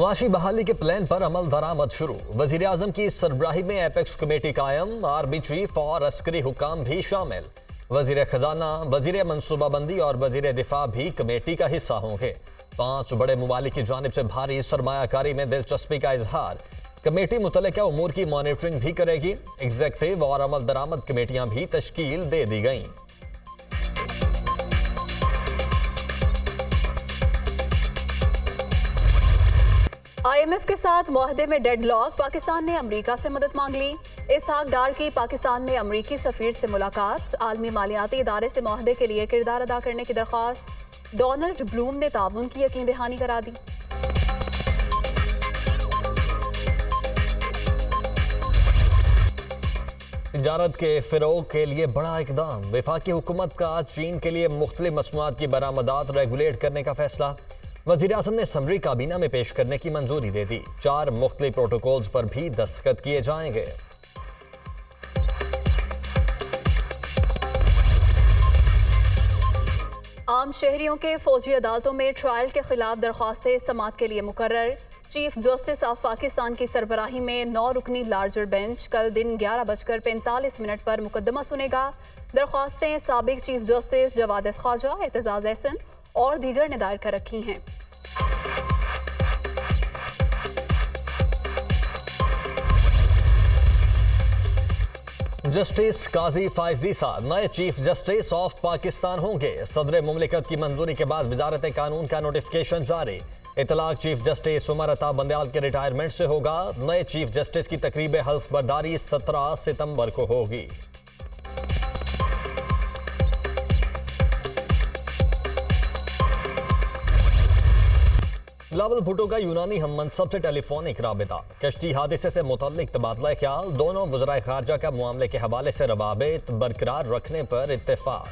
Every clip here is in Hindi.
मुआशी बहाली के प्लान पर अमल दरामद शुरू। वजीर आजम की सरबराही में एपेक्स कमेटी कायम, आर्मी चीफ और अस्करी हुकाम भी शामिल। वजीर खजाना, वजीर मनसूबाबंदी और वजीर दिफा भी कमेटी का हिस्सा होंगे। 5 बड़े ममालिक की जानिब से भारी सरमायाकारी में दिलचस्पी का इजहार। कमेटी मुतल्लिका उमूर की मॉनिटरिंग भी करेगी। एग्जीक्यूटिव और अमल दरामद कमेटियां भी तश्कील दे दी गईं। IMF के साथ मुआहदे में डेडलॉक, पाकिस्तान ने अमेरिका से मदद मांग ली। इसहाक डार की पाकिस्तान में अमेरिकी सफीर से मुलाकात। आलमी मालियाती इदारे से मुआहदे के लिए किरदार अदा करने की दरख्वास्त। डोनाल्ड ब्लूम ने ताउन की यकीन दहानी करा दी। तिजारत के फिरोग के लिए बड़ा इकदाम। वफाकी हुकूमत का चीन के लिए मुख्तलिफ मसनूआत की बरामदात रेगुलेट करने का फैसला। वजीर आज़म ने समरी काबीना में पेश करने की मंजूरी दे दी। 4 मुख्तलिफ प्रोटोकॉल्स पर भी दस्तखत किए जाएंगे। आम शहरियों के फौजी अदालतों में ट्रायल के खिलाफ दरख्वास्तें समाअत के लिए मुकर्रर। चीफ जस्टिस ऑफ पाकिस्तान की सरबराही में 9 रुकनी लार्जर बेंच कल दिन 11:45 पर मुकदमा सुनेगा। दरख्वास्तें साबिक चीफ जस्टिस जवाद ख्वाजा, एतजाज एहसन और दीगर ने दायर कर रखी हैं। जस्टिस काजी फायजी साहब नए चीफ जस्टिस ऑफ पाकिस्तान होंगे। सदर मुमलिकत की मंजूरी के बाद वजारत कानून का नोटिफिकेशन जारी। इतलाक चीफ जस्टिस उमर अता बंदयाल के रिटायरमेंट से होगा। नए चीफ जस्टिस की तकरीब हल्फ बर्दारी 17 सितंबर को होगी। बिलावल भुट्टो का यूनानी हम मनसब से टेलीफोनिक राबिता। कश्ती हादसे से मुतल्लिक तबादला ख्याल। दोनों वज़राए खारजा का मामले के हवाले से रवाबित बरकरार रखने पर इत्तेफाक।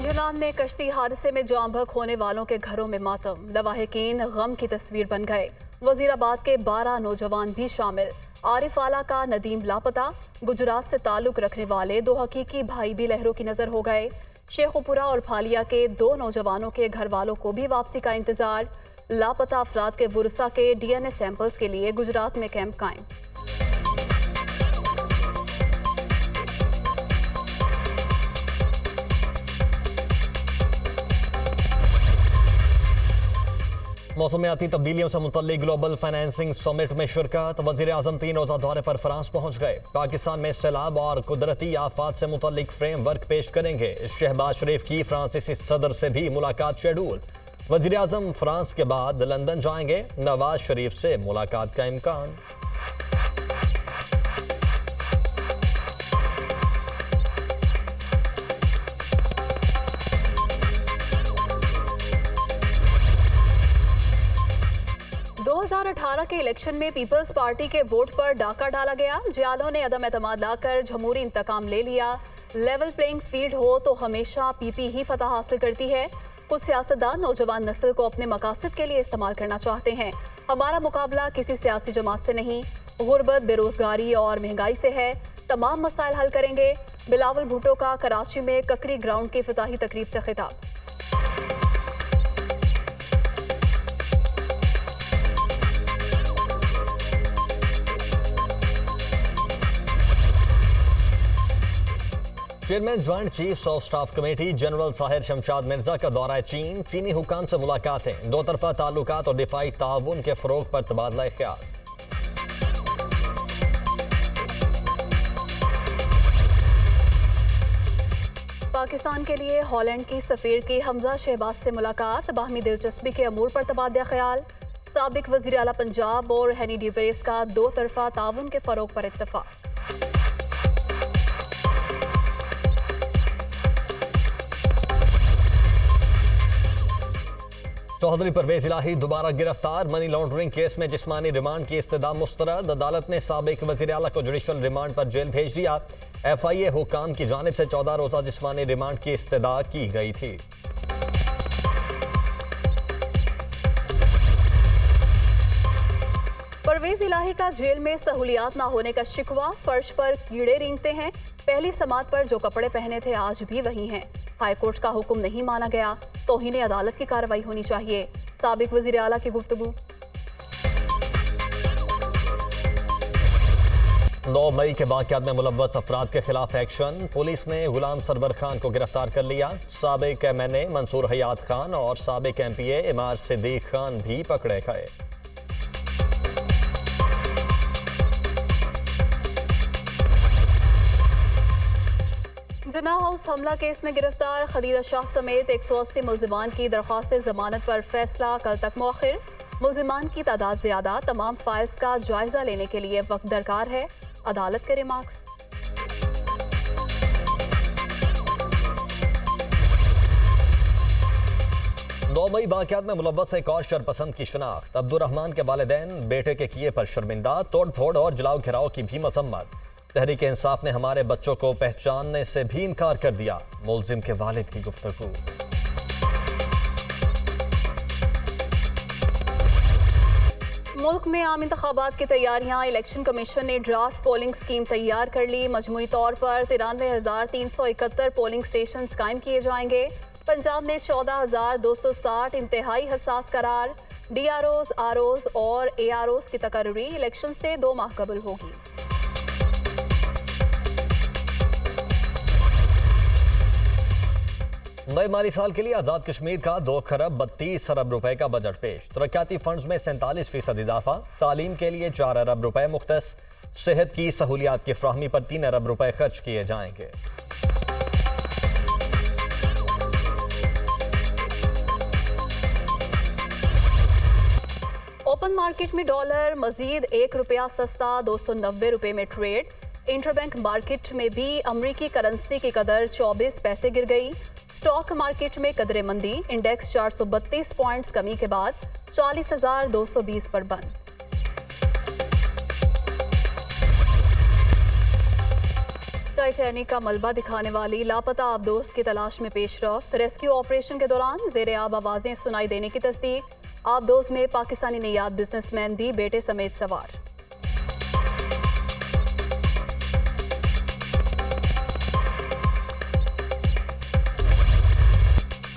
जलान में कश्ती हादसे में जान बहक होने वालों के घरों में मातम। लवाहिकीन गम की तस्वीर बन गए। वजीराबाद के 12 नौजवान भी शामिल। आरिफ आला का नदीम लापता। गुजरात से ताल्लुक रखने वाले 2 हकीकी भाई भी लहरों की नजर हो गए। शेखुपुरा और फालिया के 2 नौजवानों के घर वालों को भी वापसी का इंतजार। लापता अफराद के वुरसा के DNA सैंपल्स के लिए गुजरात में कैंप कायम। मौसमियाती तब्दीलियों से मुतल्लिक ग्लोबल फाइनेंसिंग समिट में शिरकत। वजीर आजम 3 रोजा दौरे पर फ्रांस पहुंच गए। पाकिस्तान में सैलाब और कुदरती आफात से मुतल्लिक फ्रेमवर्क पेश करेंगे। शहबाज शरीफ की फ्रांसीसी सदर से भी मुलाकात शेड्यूल। वजीर आजम फ्रांस के बाद लंदन जाएंगे। नवाज शरीफ से मुलाकात का इम्कान। के इलेक्शन में पीपल्स पार्टी के वोट पर डाका डाला गया। जियालों ने अदम एतमाद लाकर जमहूरी इंतकाम ले लिया। लेवल प्लेइंग फील्ड हो तो हमेशा पीपी ही फतह हासिल करती है। कुछ सियासतदान नौजवान नस्ल को अपने मकासद के लिए इस्तेमाल करना चाहते हैं। हमारा मुकाबला किसी सियासी जमात से नहीं, गुर्बत, बेरोजगारी और महंगाई से है। तमाम मसाइल हल करेंगे। बिलावल भुट्टो का कराची में ककरी ग्राउंड की इफ्तिताही तकरीब से खिताब। Chairman joint chiefs of staff committee general Sahir Shamshad Mirza का दौरा चीन। चीनी हुकाम से मुलाकातें। 2 तरफा ताल्लुकात और दिफाई ताउन के फरोग पर तबादला ख्याल। पाकिस्तान के लिए हॉलैंड की सफीर की हमजा शहबाज से मुलाकात। बाहमी दिलचस्पी के अमूर पर तबादला ख्याल। साबिक वजीर आला पंजाब और हैनी डिवेस का 2 तरफा ताउन के फरोग पर इत्तफाक। चौधरी परवेज इलाही दोबारा गिरफ्तार। मनी लॉन्ड्रिंग केस में जिस्मानी रिमांड की इस्तदा मुस्तरद। अदालत ने साबिक वजीर आला को जुडिशल रिमांड पर जेल भेज दिया। FIA हुकाम की जानिब से 14 रोजा जिस्मानी रिमांड की इस्तदा की गई थी। परवेज इलाही का जेल में सहूलियात ना होने का शिकवा। फर्श पर कीड़े रेंगते हैं। पहली समात पर जो कपड़े पहने थे आज भी वही हैं। हाईकोर्ट का हुक्म नहीं माना गया, तौहीन अदालत की कार्रवाई होनी चाहिए। साबिक वजीर आला की गुफ्तगू। 9 मई के वाक़यात में मुलव्वस अफराद के खिलाफ एक्शन। पुलिस ने गुलाम सरवर खान को गिरफ्तार कर लिया। साबिक MNA मंसूर हयात खान और साबिक MPA इमार सिद्दीक खान भी पकड़े गए। जिन्ना हाउस हमला केस में गिरफ्तार खदीजा शाह समेत 180 मुल्जिमान की दरख्वास्त जमानत पर फैसला कल तक मौखिर। मुल्जिमान की तादाद ज्यादा, तमाम फाइल्स का जायजा लेने के लिए वक्त दरकार है, अदालत के रिमार्क्स। नौ मई वाक़यात में मुलव्वस एक और शरपसंद की शिनाख्त। अब्दुर्रहमान के वालिदैन बेटे के किए पर शर्मिंदा, तोड़ फोड़ और जलाओ घिराव की भी मसम्मत। तहरीक इंसाफ ने हमारे बच्चों को पहचानने से भी इनकार कर दिया, मुल्जिम के वालिद की गुफ्तगू। मुल्क में आम इंतखाबात की तैयारियां। इलेक्शन कमीशन ने ड्राफ्ट पोलिंग स्कीम तैयार कर ली। मजमूई तौर पर 93,371 पोलिंग स्टेशन कायम किए जाएंगे। पंजाब में 14,260 इंतहाई हसास करार। DROs, ROs और AROs की तकर्री इलेक्शन से 2 माह कबल होगी। नए माली साल के लिए आजाद कश्मीर का 2 खरब 32 अरब रुपए का बजट पेश। तरक्याती फंड्स में 47% इजाफा। तालीम के लिए 4 अरब रुपए मुख्तस। सेहत की सहूलियात की फ्राहमी पर 3 अरब रुपए खर्च किए जाएंगे। ओपन मार्केट में डॉलर मजीद ₹1 सस्ता 290 रुपए में ट्रेड। इंटरबैंक मार्केट में भी अमरीकी करेंसी की कदर 24 पैसे गिर गई। स्टॉक मार्केट में कदरे मंदी। इंडेक्स 432 पॉइंट्स कमी के बाद 40,220 पर बंद। टाइटैनिक का मलबा दिखाने वाली लापता आबदोज की तलाश में पेशरफ्त। रेस्क्यू ऑपरेशन के दौरान जेरे आब आवाजें सुनाई देने की तस्दीक। आबदोज में पाकिस्तानी नियाद बिजनेसमैन भी बेटे समेत सवार।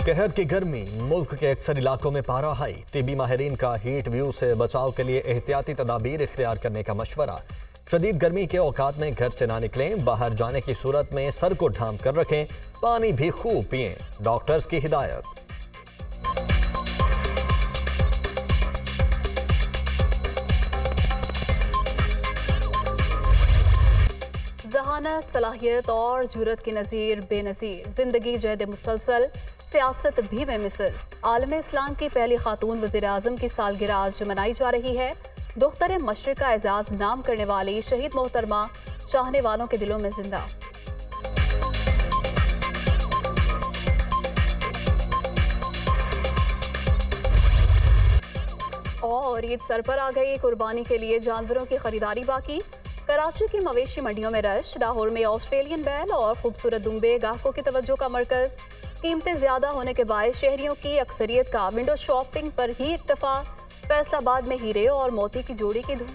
कहर की गर्मी, मुल्क के अक्सर इलाकों में पारा हाई। टीबी माहिरीन का हीट व्यू से बचाव के लिए एहतियाती तदाबीर इख्तियार करने का मशवरा। शदीद गर्मी के औकात में घर से ना निकलें। बाहर जाने की सूरत में सर को ढांप कर रखें। पानी भी खूब पिएं, डॉक्टर्स की हिदायत। जहानत, सलाहियत और जुरत की नज़ीर बेनज़ीर। जिंदगी जैद मुसलसल, सियासत भी बेमिसल। आलम इस्लाम की पहली खातून वज़ीर आज़म की सालगिरह आज मनाई जा रही है। दुख्तर मशरिक़ का एजाज़ नाम करने वाली शहीद मोहतरमा चाहने वालों के दिलों में जिंदा। और ईद सर पर आ गई। कुर्बानी के लिए जानवरों की खरीदारी बाकी। कराची की मवेशी मंडियों में रश। लाहौर में ऑस्ट्रेलियन बैल और खूबसूरत दुम्बे ग्राहकों की तवज्जो का मरकज। कीमतें ज्यादा होने के बायस शहरियों की अक्सरियत का विंडो शॉपिंग पर ही इक्तफा। फैसलाबाद में हीरे और मोती की जोड़ी की धूम।